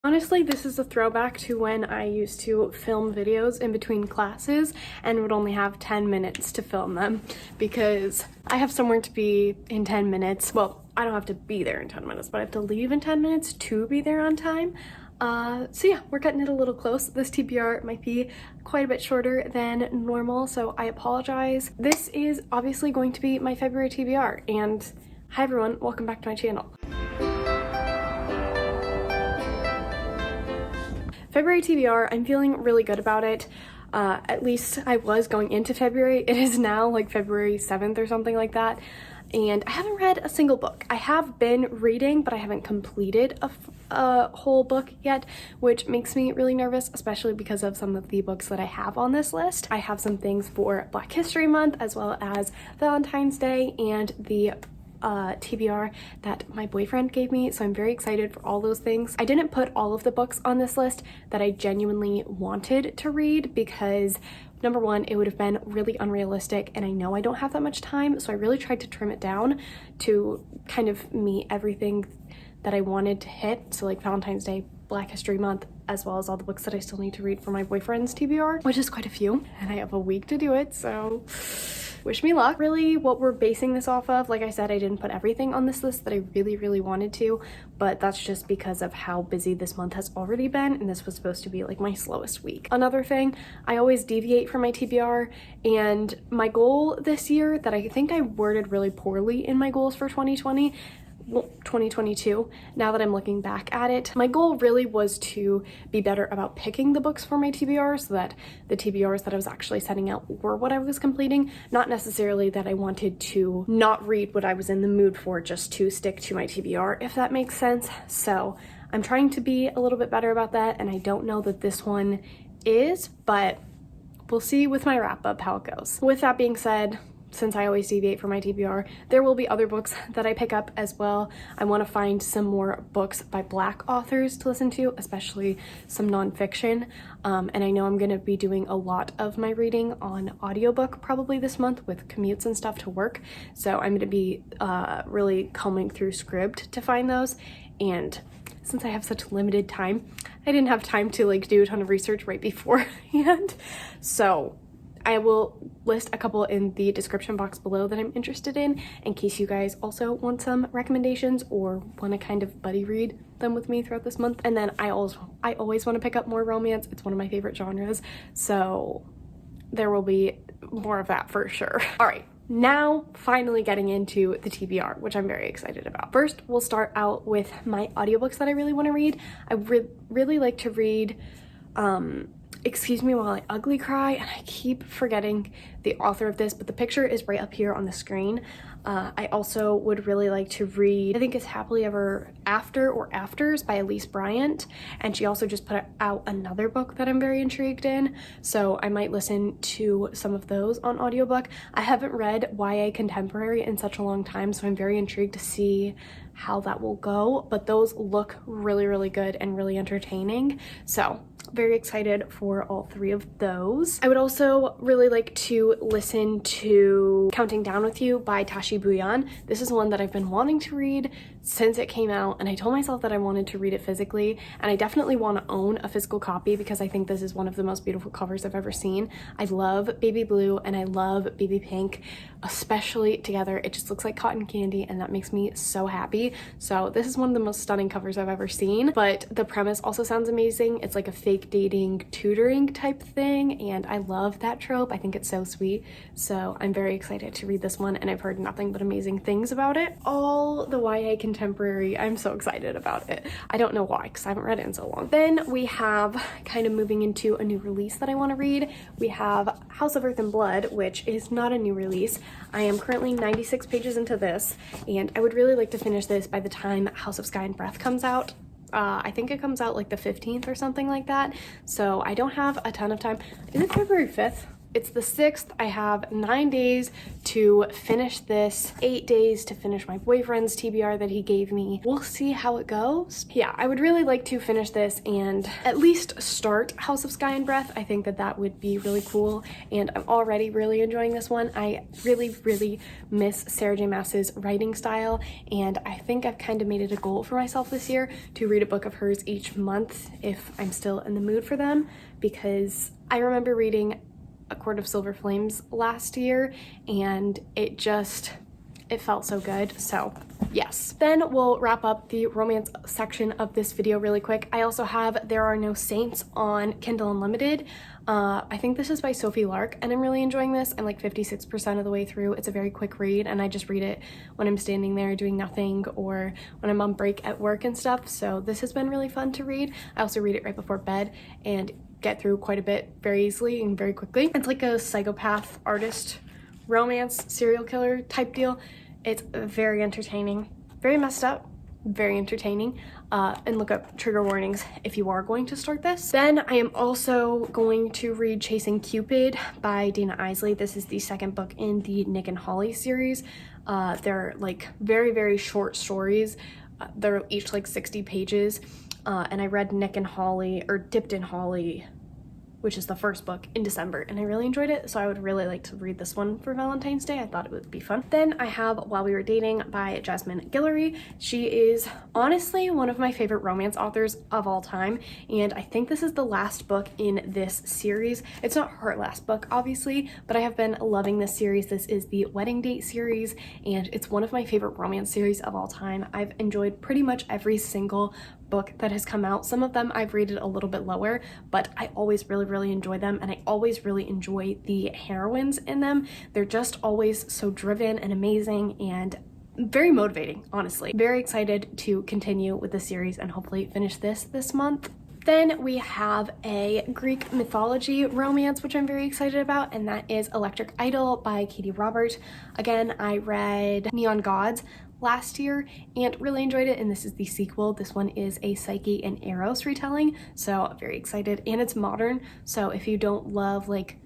Honestly, this is a throwback to when I used to film videos in between classes and would only have 10 minutes to film them because I have somewhere to be in 10 minutes. Well, I don't have to be there in 10 minutes, but I have to leave in 10 minutes to be there on time. So yeah, we're cutting it a little close. This TBR might be quite a bit shorter than normal, so I apologize. This is obviously going to be my February TBR, and hi everyone, welcome back to my channel. February TBR, I'm feeling really good about it. At least I was going into February. It is now like February 7th or something like that. And I haven't read a single book. I have been reading, but I haven't completed a whole book yet, which makes me really nervous, especially because of some of the books that I have on this list. I have some things for Black History Month, as well as Valentine's Day and the TBR that my boyfriend gave me, so I'm very excited for all those things. I didn't put all of the books on this list that I genuinely wanted to read because number one, it would have been really unrealistic and I know I don't have that much time, so I really tried to trim it down to kind of meet everything that I wanted to hit. So like Valentine's Day, Black History Month, as well as all the books that I still need to read for my boyfriend's TBR, which is quite a few, and I have a week to do it, so wish me luck. Really, what we're basing this off of, like I said, I didn't put everything on this list that I really wanted to, but that's just because of how busy this month has already been, and this was supposed to be like my slowest week. Another thing, I always deviate from my TBR, and my goal this year that I think I worded really poorly in my goals for 2022, now that I'm looking back at it, my goal really was to be better about picking the books for my TBR so that the TBRs that I was actually setting out were what I was completing, not necessarily that I wanted to not read what I was in the mood for just to stick to my TBR, if that makes sense. So I'm trying to be a little bit better about that, and I don't know that this one is, but we'll see with my wrap up how it goes. With that being said, since I always deviate from my TBR, there will be other books that I pick up as well. I want to find some more books by Black authors to listen to, especially some nonfiction. And I know I'm going to be doing a lot of my reading on audiobook probably this month with commutes and stuff to work. So I'm going to be really combing through Scribd to find those. And since I have such limited time, I didn't have time to like do a ton of research right beforehand. So I will list a couple in the description box below that I'm interested in case you guys also want some recommendations or want to kind of buddy read them with me throughout this month. And then I always want to pick up more romance. It's one of my favorite genres, so there will be more of that for sure. All right, now finally getting into the TBR, which I'm very excited about. First, we'll start out with my audiobooks that I really want to read. I really like to read Excuse Me While I Ugly Cry, and I keep forgetting the author of this, but the picture is right up here on the screen. I also would really like to read, I think it's Happily Ever After or Afters by Elise Bryant, and she also just put out another book that I'm very intrigued in, so I might listen to some of those on audiobook. I haven't read YA contemporary in such a long time, so I'm very intrigued to see how that will go, but those look really good and really entertaining, so very excited for all three of those. I would also really like to listen to Counting Down With You by Tashi Buyon. This is one that I've been wanting to read since it came out, and I told myself that I wanted to read it physically, and I definitely want to own a physical copy because I think this is one of the most beautiful covers I've ever seen. I love baby blue and I love baby pink, especially together. It just looks like cotton candy, and that makes me so happy. So this is one of the most stunning covers I've ever seen, but the premise also sounds amazing. It's like a fake dating tutoring type thing, and I love that trope. I think it's so sweet, so I'm very excited to read this one, and I've heard nothing but amazing things about it. All the YA contemporary, I'm so excited about it. I don't know why, because I haven't read it in so long. Then we have, kind of moving into a new release that I want to read, we have House of Earth and Blood, which is not a new release. I am currently 96 pages into this, and I would really like to finish this by the time House of Sky and Breath comes out. I think it comes out like the 15th or something like that, so I don't have a ton of time. Is it February 5th? It's the 6th. I have 9 days to finish this, 8 days to finish my boyfriend's TBR that he gave me. We'll see how it goes. Yeah, I would really like to finish this and at least start House of Sky and Breath. I think that that would be really cool, and I'm already really enjoying this one. I really miss Sarah J. Maas's writing style, and I think I've kind of made it a goal for myself this year to read a book of hers each month if I'm still in the mood for them, because I remember reading A Court of Silver Flames last year and it felt so good. So yes. Then we'll wrap up the romance section of this video really quick. I also have There Are No Saints on Kindle Unlimited. I think this is by Sophie Lark and I'm really enjoying this. I'm like 56% of the way through. It's a very quick read and I just read it when I'm standing there doing nothing or when I'm on break at work and stuff. So this has been really fun to read. I also read it right before bed and get through quite a bit very easily and very quickly. It's like a psychopath artist romance serial killer type deal. It's very entertaining, very messed up, very entertaining, and look up trigger warnings if you are going to start this. Then I am also going to read Chasing Cupid by Dana Eisley. This is the second book in the Nick and Holly series. They're like very short stories. They're each like 60 pages. And I read Nick and Holly, or Dipped in Holly, which is the first book, in December, and I really enjoyed it, so I would really like to read this one for Valentine's Day. I thought it would be fun. Then I have While We Were Dating by Jasmine Guillory. She is honestly one of my favorite romance authors of all time, and I think this is the last book in this series. It's not her last book, obviously, but I have been loving this series. This is the Wedding Date series, and it's one of my favorite romance series of all time. I've enjoyed pretty much every single book that has come out. Some of them I've rated a little bit lower, but I always really enjoy them, and I always really enjoy the heroines in them. They're just always so driven and amazing and very motivating, honestly. Very excited to continue with the series and hopefully finish this month. Then we have a Greek mythology romance, which I'm very excited about, and that is Electric Idol by Katie Robert. Again, I read Neon Gods last year and really enjoyed it, and this is the sequel. This one is a Psyche and Eros retelling, so I'm very excited, and it's modern, so if you don't love like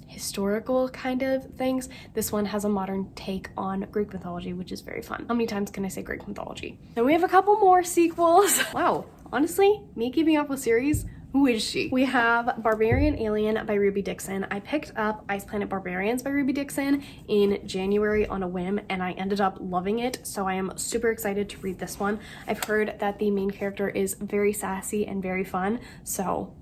historical kind of things, this one has a modern take on Greek mythology, which is very fun. How many times can I say Greek mythology? Then we have a couple more sequels. Wow, honestly, me keeping up with series, who is she? We have Barbarian Alien by Ruby Dixon. I picked up Ice Planet Barbarians by Ruby Dixon in January on a whim, and I ended up loving it, so I am super excited to read this one. I've heard that the main character is very sassy and very fun, so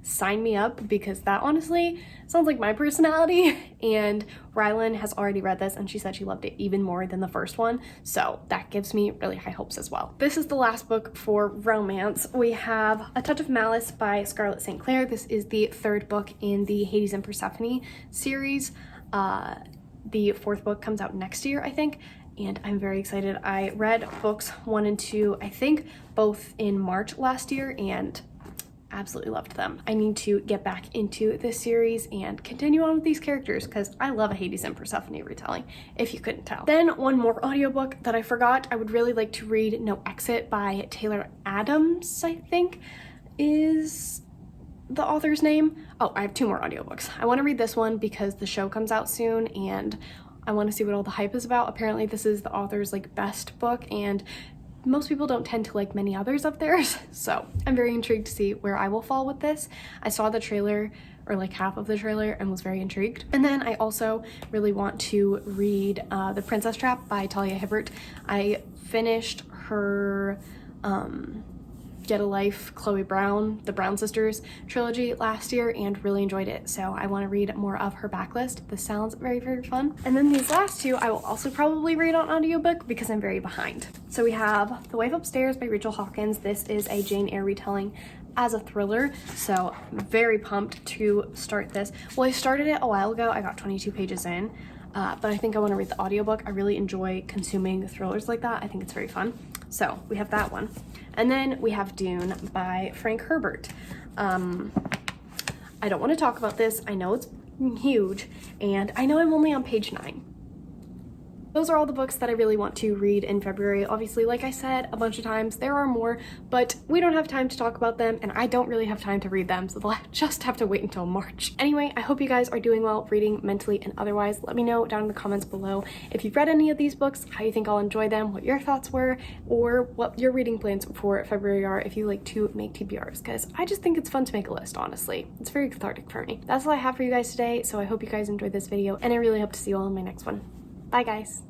sign me up, because that honestly sounds like my personality. And Rylan has already read this and she said she loved it even more than the first one, so that gives me really high hopes as well. This is the last book for romance. We have A Touch of Malice by Scarlet St. Clair. This is the third book in the Hades and Persephone series. The fourth book comes out next year, I think, and I'm very excited. I read books 1 and 2, I think both in March last year, and absolutely loved them. I need to get back into this series and continue on with these characters because I love a Hades and Persephone retelling, if you couldn't tell. Then one more audiobook that I forgot. I would really like to read No Exit by Taylor Adams, I think is the author's name. Oh, I have 2 more audiobooks. I want to read this one because the show comes out soon and I want to see what all the hype is about. Apparently this is the author's like best book, and most people don't tend to like many others of theirs, so I'm very intrigued to see where I will fall with this. I saw the trailer, or like half of the trailer, and was very intrigued. And then I also really want to read The Princess Trap by Talia Hibbert. I finished her Get a Life, Chloe Brown, the Brown Sisters trilogy last year and really enjoyed it, so I want to read more of her backlist. This sounds very fun. And then these last 2 I will also probably read on audiobook because I'm very behind. So we have The Wife Upstairs by Rachel Hawkins. This is a Jane Eyre retelling as a thriller, so I'm very pumped to start this. Well, I started it a while ago. I got 22 pages in, but I think I want to read the audiobook. I really enjoy consuming thrillers like that. I think it's very fun. So we have that one. And then we have Dune by Frank Herbert. I don't want to talk about this. I know it's huge, and I know I'm only on page 9. those are all the books that I really want to read in February. Obviously, like I said a bunch of times, there are more, but we don't have time to talk about them, and I don't really have time to read them, so they'll just have to wait until March. Anyway, I hope you guys are doing well reading mentally and otherwise. Let me know down in the comments below if you've read any of these books, how you think I'll enjoy them, what your thoughts were, or what your reading plans for February are if you like to make TBRs, because I just think it's fun to make a list, honestly. It's very cathartic for me. That's all I have for you guys today, so I hope you guys enjoyed this video, and I really hope to see you all in my next one. Bye, guys.